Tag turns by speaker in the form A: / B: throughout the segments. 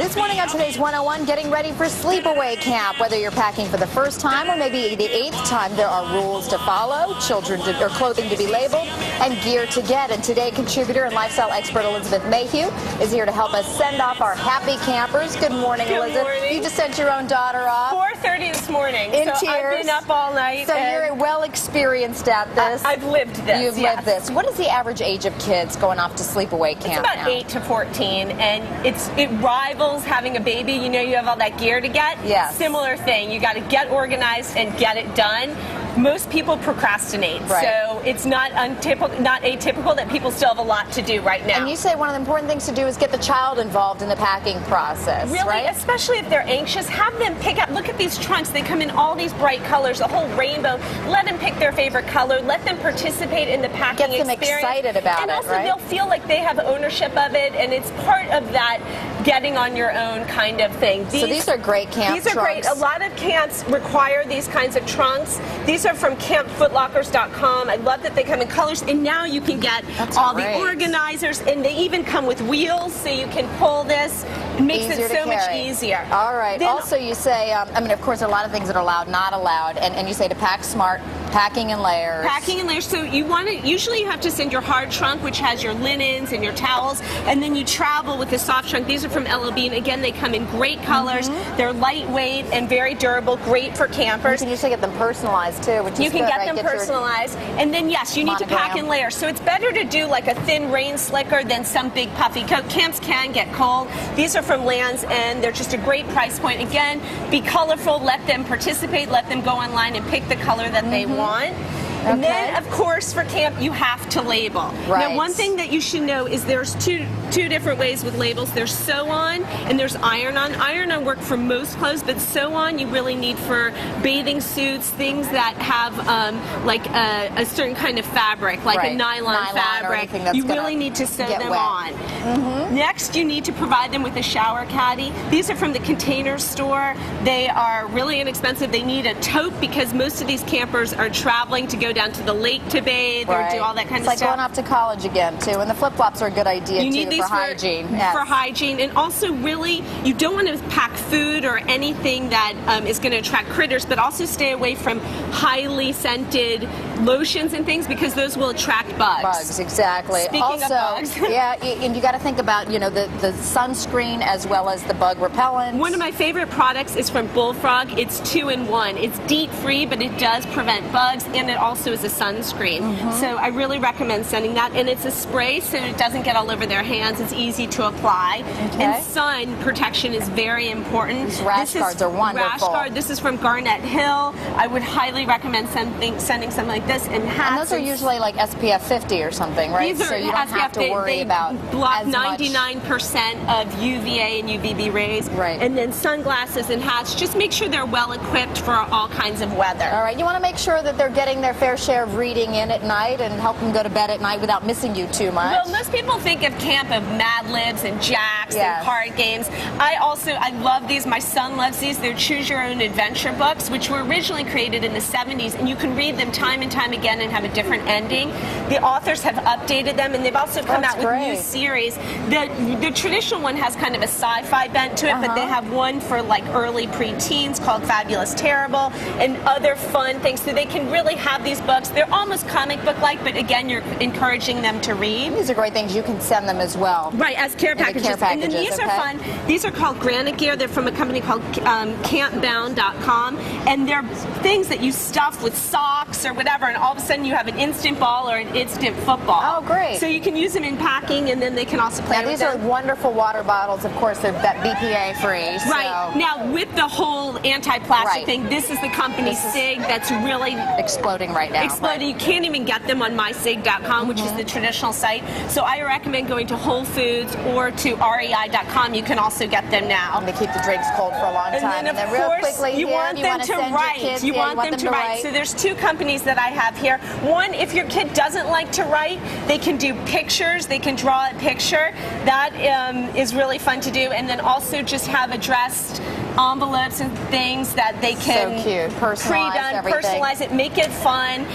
A: This morning on today's 101, getting ready for sleepaway camp. Whether you're packing for the first time or maybe the 8th time, there are rules to follow, or clothing to be labeled, and gear to get. And today, contributor and lifestyle expert Elizabeth Mayhew is here to help us send off our happy campers. Good morning, Elizabeth.
B: Good morning.
A: You just sent your own daughter off.
B: 4:30 this morning.
A: In
B: so
A: tears.
B: I've been up all night.
A: So you're well experienced at this.
B: I've lived this.
A: You've lived this. What is the average age of kids going off to sleepaway camp
B: It's about
A: now?
B: 8 to 14, and it rivals having a baby. You know, you have all that gear to get.
A: Yes.
B: Similar thing. You got to get organized and get it done. Most people procrastinate,
A: right.
B: So it's not atypical that people still have a lot to do right now.
A: And you say one of the important things to do is get the child involved in the packing process,
B: really,
A: right?
B: Especially if they're anxious, have them pick out. Look at these trunks; they come in all these bright colors, a whole rainbow. Let them pick their favorite color. Let them participate in the packing
A: experience. Get them excited about
B: and
A: it,
B: also
A: right?
B: They'll feel like they have ownership of it, and it's part of that getting on your own kind of thing.
A: So these are great camp
B: These are
A: trunks.
B: great. A lot of camps require these kinds of trunks. These are from CampFootlockers.com. I love that they come in colors, and now you can get all the organizers, and they even come with wheels, so you can pull this. It makes it so much easier.
A: All right.
B: Then,
A: also, you say, I mean, of course, there are a lot of things that are allowed, not allowed, and you say to pack smart, packing in layers.
B: Packing in layers. So you want to, usually you have to send your hard trunk, which has your linens and your towels, and then you travel with the soft trunk. These are from LOB, and again, they come in great colors. They're lightweight and very durable, great for campers.
A: You can usually get them personalized, too, which is
B: You can
A: good,
B: get
A: right?
B: them personalized. And then, yes, you need to pack in layers. So it's better to do like a thin rain slicker than some big puffy coat. Camps can get cold. These are from Land's End. They're just a great price point. Again, be colorful. Let them participate. Let them go online and pick the color that they want. And then, of course, for camp, you have to label.
A: Right.
B: Now, one thing that you should know is there's two different ways with labels. There's sew-on and there's iron-on. Iron-on work for most clothes, but sew-on you really need for bathing suits, things that have like a certain kind of fabric, like a nylon fabric. You really need to sew them on. Next, you need to provide them with a shower caddy. These are from the Container Store. They are really inexpensive. They need a tote because most of these campers are traveling to go down to the lake to bathe or do all that kind of stuff.
A: It's like going off to college again, too. And the flip-flops are a good idea,
B: you need these
A: for hygiene.
B: For hygiene. And also, really, you don't want to pack food or anything that is going to attract critters, but also stay away from highly scented lotions and things because those will attract bugs.
A: Bugs, exactly.
B: Speaking of bugs.
A: Yeah, and you got to think about, you know, the sunscreen as well as the bug repellent.
B: One of my favorite products is from Bullfrog. It's 2-in-1. It's DEET-free, but it does prevent bugs, and it also is a sunscreen. So I really recommend sending that. And it's a spray, so it doesn't get all over their hands. It's easy to apply. And sun protection is very important.
A: These rash guards are wonderful.
B: Rash guard. This is from Garnet Hill. I would highly recommend sending something like this. And hats.
A: And those are usually like SPF 50 or something, right?
B: These are
A: so you don't have to worry about
B: block
A: as much.
B: 99% of UVA and UVB rays.
A: Right.
B: And then sunglasses and hats. Just make sure they're well equipped for all kinds of weather.
A: All right. You want to make sure that they're getting their fair share of reading in at night and help them go to bed at night without missing you too much.
B: Well, most people think of camp of Mad Libs and Jacks and card games. I love these. My son loves these. They're Choose Your Own Adventure books, which were originally created in the 70s, and you can read them time and time again and have a different ending. The authors have updated them, and they've also come out with new series. The traditional one has kind of a sci-fi bent to it, but they have one for like early preteens called Fabulous Terrible and other fun things, so they can really have these books. They're almost comic book-like, but again, you're encouraging them to read.
A: These are great things. You can send them as well.
B: Right, as care packages. And then these are fun. These are called Granite Gear. They're from a company called campbound.com, and they're things that you stuff with socks or whatever, and all of a sudden you have an instant ball or an instant football.
A: Oh, great.
B: So you can use them in packing, and then they can also play
A: with them. These are wonderful water bottles. Of course, they're BPA free. So.
B: Right. Now, with the whole anti-plastic thing, this is the company SIG that's really
A: exploding right now.
B: Exploding. You can't even get them on mysig.com, which is the traditional site. So I recommend going to Whole Foods or to rei.com. You can also get them now.
A: And they keep the drinks cold for a long time.
B: And then, of course, you want them to write. You want them to write. So there's two companies that I have here. One, if your kid doesn't like to write, they can do pictures. They can draw a picture. That is really fun to do. And then also just have addressed envelopes and things that they can
A: so cute. Personalize everything.
B: Personalize it, make it fun.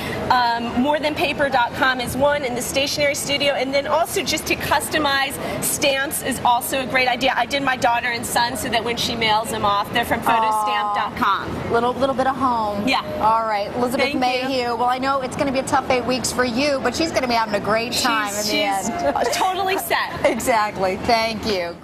B: Morethanpaper.com is one, in the stationery studio, and then also just to customize stamps is also a great idea. I did my daughter and son so that when she mails them off, they're from photostamp.com.
A: Little bit of home.
B: Yeah.
A: All right, Elizabeth
B: Thank
A: Mayhew.
B: you.
A: Well, I know it's going to be a tough 8 weeks for you, but she's going to be having a great time in the end.
B: She's totally set.
A: Exactly. Thank you.